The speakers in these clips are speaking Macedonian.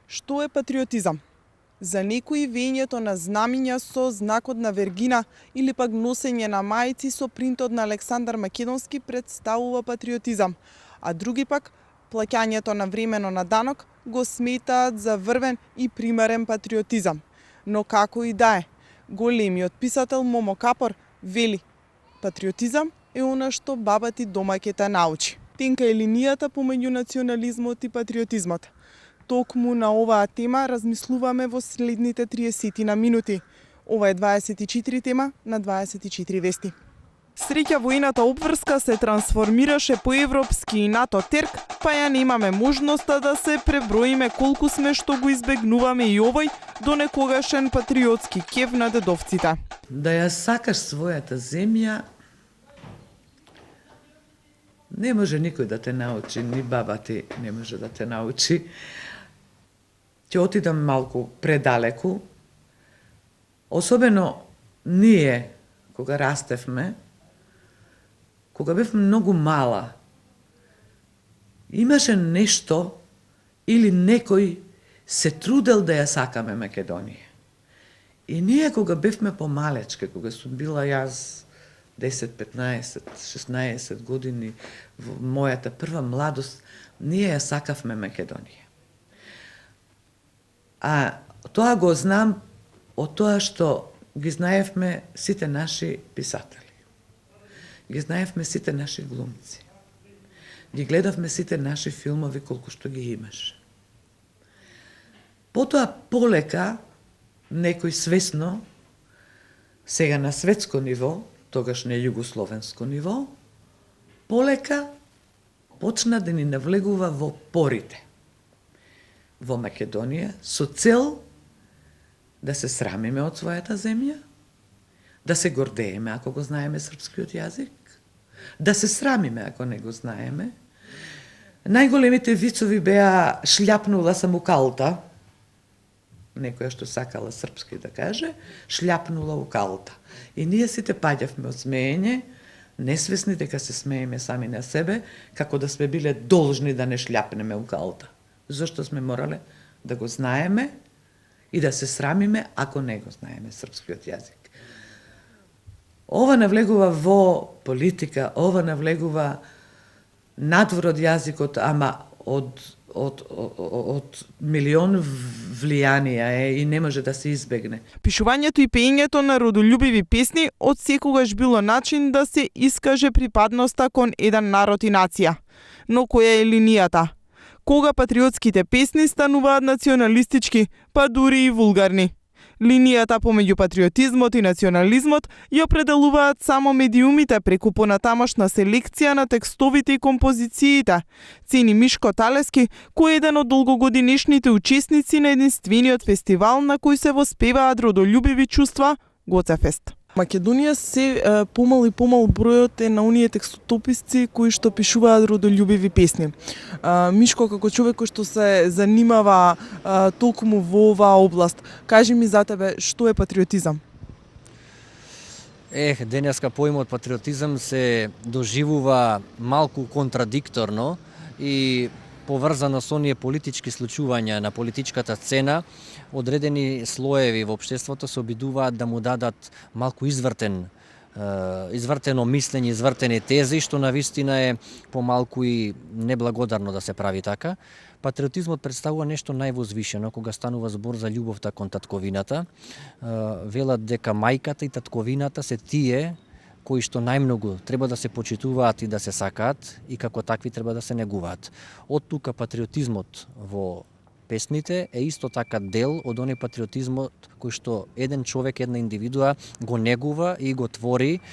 Што е патриотизам? За некои вењето на знамиња со знакот на вергина или пак носење на мајци со принтот на Александар Македонски представува патриотизам, а други пак плаќањето на времено на данок го сметаат за врвен и примерен патриотизам. Но како и да е, големиот писател Момо Капор вели: патриотизам е она што баба ти дома ќе те научи. Тенка е линијата помеѓу национализмот и патриотизмот. Токму на оваа тема размислуваме во следните 30 на минути. Ова е 24 тема на 24 вести. Среќа војната обврска се трансформираше по европски и НАТО терк, па ја немаме можноста да се преброиме колку сме што го избегнуваме и овој до некогашен патриотски кев на дедовците. Да ја сакаш својата земја не може никој да те научи, ни баба ти не може да те научи. Ќе отидам малку предалеку. Особено ние, кога растевме, кога бев многу мала, имаше нешто или некој се трудел да ја сакаме Македонија. И ние кога бевме помалечки, кога сум била јас 10, 15, 16 години, во мојата прва младост, ние ја сакавме Македонија. А тоа го знам од тоа што ги знаевме сите наши писатели. Ги знаевме сите наши глумци. Ги гледавме сите наши филмови колку што ги имаше. Потоа полека, некој свесно, сега на светско ниво, тогаш не југословенско ниво, полека почна да ни навлегува во порите во Македонија со цел да се срамиме од својата земја, да се гордееме ако го знаеме српскиот јазик, да се срамиме ако не го знаеме. Најголемите вицови беа шљапнула сам у калта, некоја што сакала српски да каже, шљапнула у калта. И ние сите паѓавме од смеење, несвесни дека се смееме сами на себе, како да сме биле должни да не шљапнеме у калта. Зошто сме морале да го знаеме и да се срамиме ако не го знаеме српскиот јазик. Ова навлегува во политика, ова навлегува надвор од јазикот, ама од милион влијанија е и не може да се избегне. Пишувањето и пеењето на родолюбиви песни од секогаш било начин да се искаже припадноста кон еден народ и нација. Но која е линијата? Кога патриотските песни стануваат националистички, па дури и вулгарни? Линијата помеѓу патриотизмот и национализмот ја определуваат само медиумите преку понатамошна селекција на текстовите и композициите, цени Мишко Талески, кој е еден од долгогодинешните учесници на единствениот фестивал на кој се воспеваат родолюбиви чувства Гоцефест. Македонија се помал и помал бројот е на оние текстописци кои што пишуваат родолюбиви песни. Мишко, како човек кој што се занимава токму во оваа област, кажи ми за тебе, што е патриотизам? Денеска поимот патриотизам се доживува малку контрадикторно и поврзано со оние политички случувања на политичката сцена. Одредени слоеви во општеството се обидуваат да му дадат малку извртено мислење, извртени тези, што навистина е помалку и неблагодарно да се прави така. Патриотизмот представува нешто највозвишено кога станува збор за љубовта кон татковината. Велат дека мајката и татковината се тие кои што најмногу треба да се почитуваат и да се сакаат и како такви треба да се негуваат. Од тука патриотизмот во песните е исто така дел од оној патриотизмот кој што еден човек, една индивидуа го негува и го твори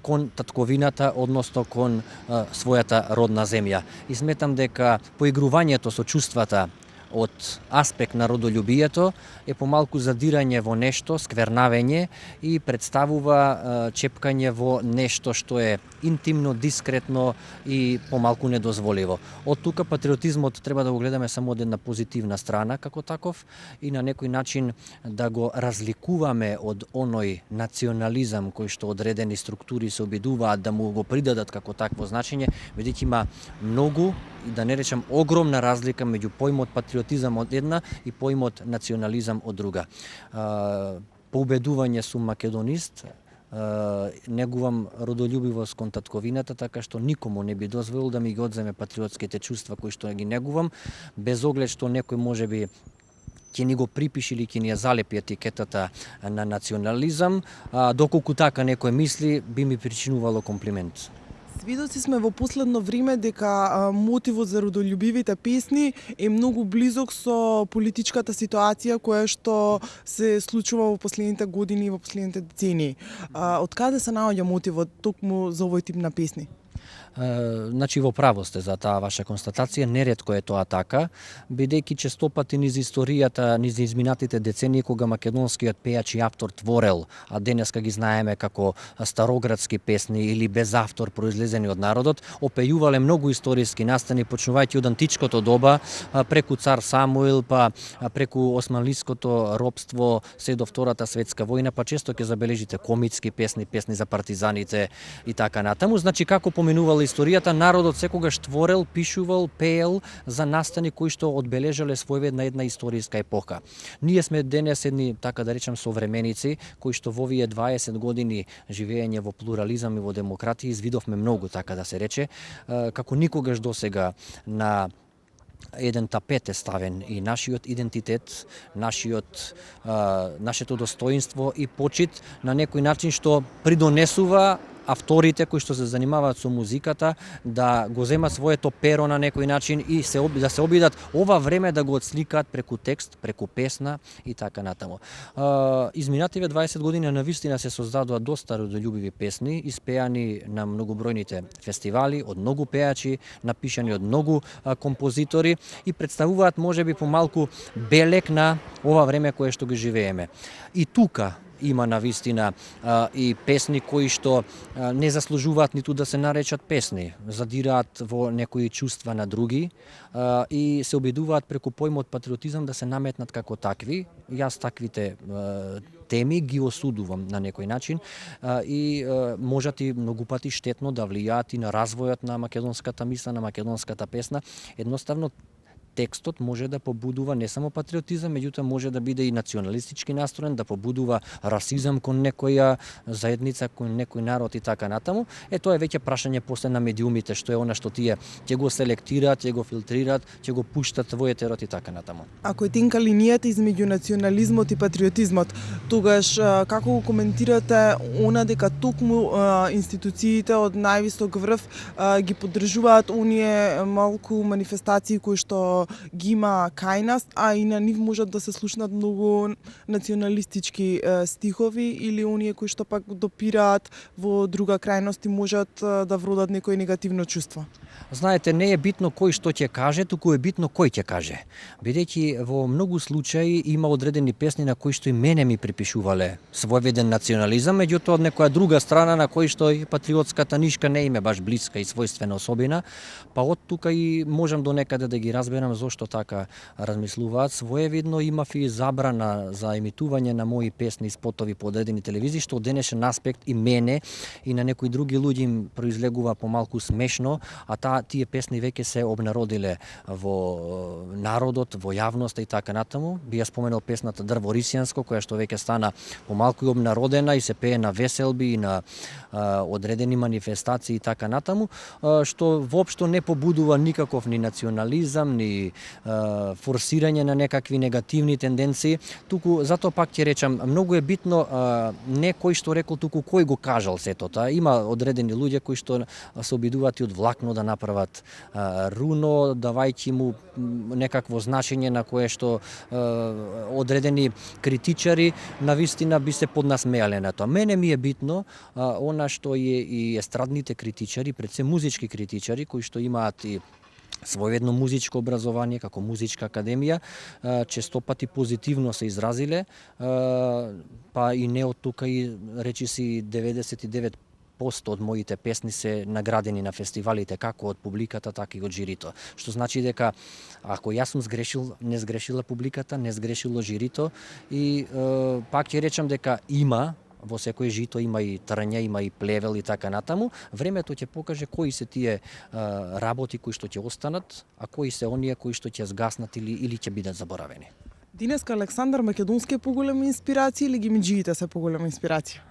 кон татковината, односно кон својата родна земја. И сметам дека поигрувањето со чувствата од аспект на родолюбието е помалку задирање во нешто, сквернавење и представува чепкање во нешто што е интимно, дискретно и помалку недозволиво. Од тука патриотизмот треба да го гледаме само од една позитивна страна како таков и на некој начин да го разликуваме од оној национализам кој што одредени структури се обидуваат да му го придадат како такво значење, бидејќи има многу, и да не речам огромна разлика меѓу поимот патриотизм патриотизам од една и поимот национализам од друга. По убедување сум македонист, негувам родолюбивост кон татковината, така што никому не би дозволил да ми ги одземе патриотските чувства кои што ги негувам, без оглед што некој можеби ќе ни го припиши или ќе ни ја залепи етикетата на национализам, доколку така некој мисли, би ми причинувало комплимент. Свидоци сме во последно време дека мотивот за родолюбивите песни е многу близок со политичката ситуација која што се случува во последните години и во последните децении. Од каде се наоѓа мотивот токму за овој тип на песни? Значи во право сте за таа ваша констатација, неретко е тоа така, бидејќи честопати низ историјата, низ изминатите децении кога македонскиот пејач и автор творел, а денеска ги знаеме како староградски песни или без автор произлезени од народот, опејувале многу историски настани, почнувајќи од античкото доба, преку цар Самуил, па преку османлиското робство, се до Втората светска војна, па често ќе забележите комицки песни, песни за партизаните и така натаму. Значи како поминувала историјата, народот секогаш творел, пишувал, пеел за настани кои што одбележале своевидна една историска епоха. Ние сме денес едни, така да речем, современици, кои што во овие 20 години живење во плурализам и во демократија извидовме многу, така да се рече, како никогаш досега на еден тапет е ставен и нашиот идентитет, нашето достоинство и почит на некој начин што придонесува авторите кои што се занимаваат со музиката да го земат своето перо на некој начин и да се обидат ова време да го отсликаат преку текст, преку песна и така натаму. Изминативе 20 години навистина се создадоа доста родолюбиви песни, испеани на многобројните фестивали од многу пејачи, напишани од многу композитори и представуваат можеби помалку белег на ова време кое што го живееме. И тука има навистина и песни кои што не заслужуваат ниту да се наречат песни, задираат во некои чувства на други и се обидуваат преку поимот патриотизам да се наметнат како такви. Јас таквите теми ги осудувам на некој начин и можат и многу пати штетно да влијаат и на развојот на македонската мисла, на македонската песна. Едноставно текстот може да побудува не само патриотизам, меѓутоа може да биде и националистички настроен, да побудува расизам кон некоја заедница, кон некој народ и така натаму. Тоа е веќе прашање после на медиумите, што е она што тие ќе го селектираат, ќе го филтрираат, ќе го пуштат во етерот и така натаму. Ако е тенка линијата измеѓу национализмот и патриотизмот, тогаш како го коментирате она дека токму институциите од највисок врв ги поддржуваат оние малку манифестации кои што ги има кај нас, а и на нив можат да се слушнат многу националистички стихови или оние кои што пак допираат во друга крајност и можат да вродат некој негативно чувство? Знаете, не е битно кој што ќе каже, туку е битно кој ќе каже. Бидејќи во многу случаи има одредени песни на кои што и мене ми припишувале своевиден национализам, меѓутоа од некоја друга страна на кој што и патриотската нишка не им е баш блиска и својствена особина, па од тука и можам до некаде да ги разберам зошто така размислуваат. Своевидно имав и забрана за емитување на мои песни и спотови по одредени телевизии, што од денешен аспект и мене и на некои други луѓе им произлегува помалку смешно, а тие песни веќе се обнародиле во народот, во јавноста и така натаму. Би ја споменал песната Дрво Рисјанско, која што веќе стана помалку и обнародена и се пее на веселби и на одредени манифестации и така натаму, што воопшто не побудува никаков ни национализам, ни форсирање на некакви негативни тенденции, туку затоа пак ќе речам, многу е битно не кој што рекол, туку кој го кажал сето тоа. Има одредени луѓе кои што се обидуваат и од влакно да направат руно, давајќи му некакво значење на кое што одредени критичари навистина би се поднасмеале на тоа. Мене ми е битно она што е и естрадните критичари, пред се музички критичари кои што имаат и своједно музичко образование како музичка академија, честопати позитивно се изразиле, па и не од тука и речиси 99% од моите песни се наградени на фестивалите, како од публиката, така и од жирито. Што значи дека ако јас сум сгрешил, не сгрешила публиката, не сгрешило жирито и пак ќе речам дека има во секој жито има и трња, има и плевел и така натаму. Времето ќе покаже кои се тие работи кои што ќе останат, а кои се оние кои што ќе згаснат или ќе бидат заборавени. Денеска Александар Македонски е поголема инспирација или гимиџиите се поголема инспирација?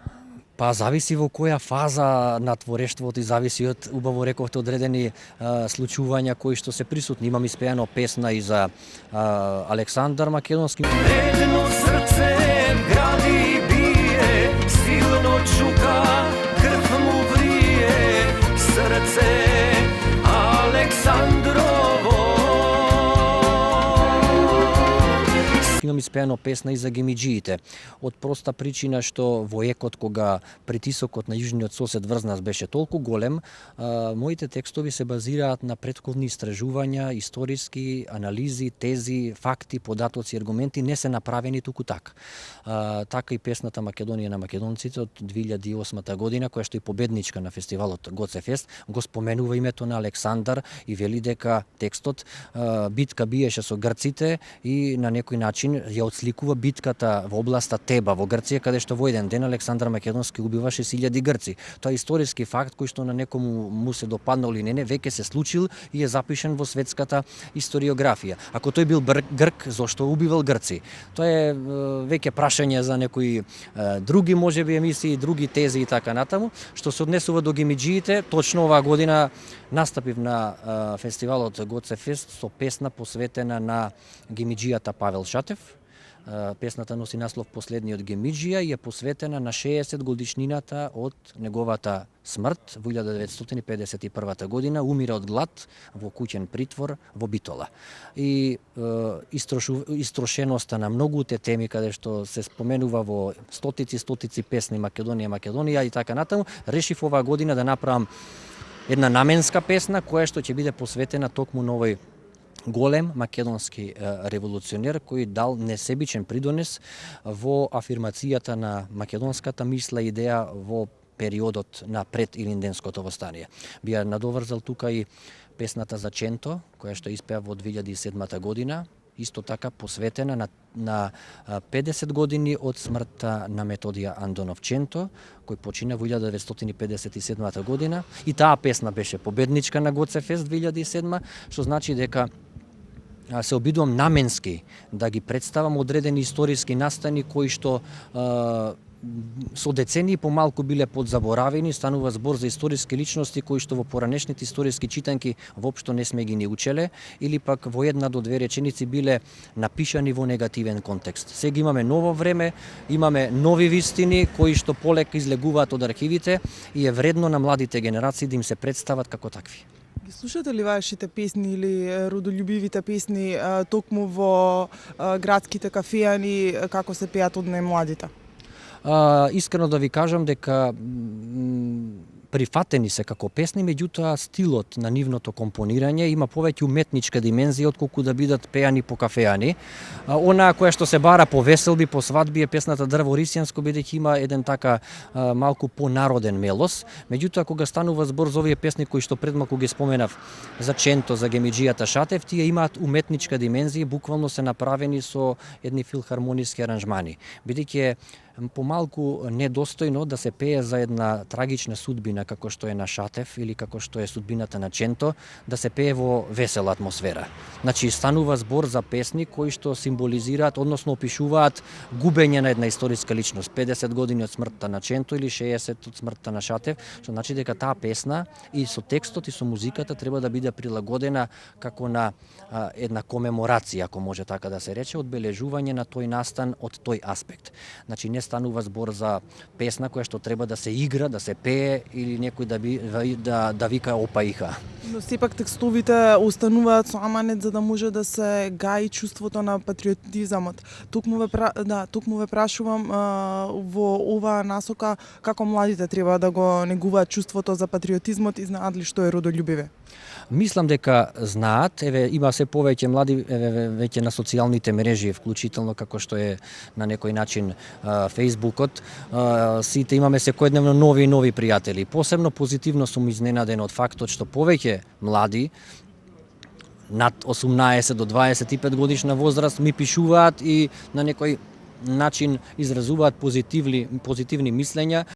Па зависи во која фаза на творештвото и зависи од, убаво рековте, одредени случувања кои што се присутни. Имам испеано песна и за Александар Македонски. Едно срце гради бие, силно чука, крв му врие, срце Александрово. Имам испеано песна и за гимиџиите. Од проста причина што во екот кога притисокот на јужниот сосед врз нас беше толку голем, моите текстови се базираат на претходни истражувања, историски анализи, тези, факти, податоци, аргументи, не се направени туку така. Така и песната Македонија на македонците од 2008 година, која што е победничка на фестивалот Гоцефест, го споменува името на Александар и вели дека текстот битка биеше со грците и на некој начин ја отсликува битката во областа Теба во Грција, каде што во еден ден Александар Македонски убиваше 1000 грци. Тоа е историски факт кој што на некому му се допаднал или не, веќе се случил и е запишен во светската историографија. Ако тој бил грк, зошто убивал грци? Тоа е веќе прашање за некои други можеби емисии, други тези и така натаму. Што се однесува до гимиџиите, точно оваа година настапив на фестивалот Гоцефест со песна посветена на гимиџијата Павел Шатев. Песната носи наслов Последниот гимиџија и е посветена на 60 годишнината од неговата смрт во 1951 година. Умира од глад во куќен притвор во Битола. И истрошеноста на многуте теми каде што се споменува во стотици песни Македонија и така натаму, решив оваа година да направам една наменска песна која што ќе биде посветена токму на овој голем македонски револуционер кој дал несебичен придонес во афирмацијата на македонската мисла и идеја во периодот на пред Илинденското востание. Би ја надоврзал тука и песната за Ченто, која што испеа во 2007 година, исто така посветена на 50 години од смртта на Методија Андонов Ченто, кој почина во 1957 година. И таа песна беше победничка на Гоцефест 2007, што значи дека се обидувам наменски да ги представам одредени историски настани кои што со децении помалку биле подзаборавени. Станува збор за историски личности кои што во поранешните историски читанки воопшто не сме ги ни учеле или пак во една до две реченици биле напишани во негативен контекст. Сега имаме ново време, имаме нови вистини кои што полека излегуваат од архивите и е вредно на младите генерации да им се представат како такви. Ги слушате ли вашите песни или родолюбивите песни токму во градските кафеани како се пеат од најмладите? Искрено да ви кажам дека прифатени се како песни, меѓутоа стилот на нивното компонирање има повеќе уметничка димензија отколку да бидат пеани по кафеани. Она која што се бара по веселби, по свадби е песната Дрво Рисјанско, бидејќи има еден така малку понароден мелос. Меѓутоа кога станува збор за овие песни кои што предмалку ги споменав за Ченто, за гимиџијата Шатев, тие имаат уметничка димензија, буквално се направени со едни филхармониски аранжмани. Бидејќи помалку недостојно да се пее за една трагична судбина како што е на Шатев или како што е судбината на Ченто, да се пее во весела атмосфера. Значи станува збор за песни кои што символизираат, односно опишуваат губење на една историска личност, 50 години од смртта на Ченто или 60 од смртта на Шатев, што значи дека таа песна и со текстот и со музиката треба да биде прилагодена како на една комеморација, ако може така да се рече, одбележување на тој настан од тој аспект. Значи не станува збор за песна која што треба да се игра, да се пее или некој да вика опаиха. Но сепак текстовите остануваат со аманет за да може да се гаи чувството на патриотизамот. Токму ве прашувам во оваа насока како младите треба да го негуваат чувството за патриотизмот и знаат ли што е родолюбиве? Мислам дека знаат, има се повеќе млади веќе на социјалните мрежи, вклучително како што е на некој начин Фејсбукот, сите имаме секојдневно нови и нови пријатели. Посебно позитивно сум изненаден од фактот што повеќе млади над 18 до 25 годишна возраст ми пишуваат и на некој начин изразуваат позитивни мислења.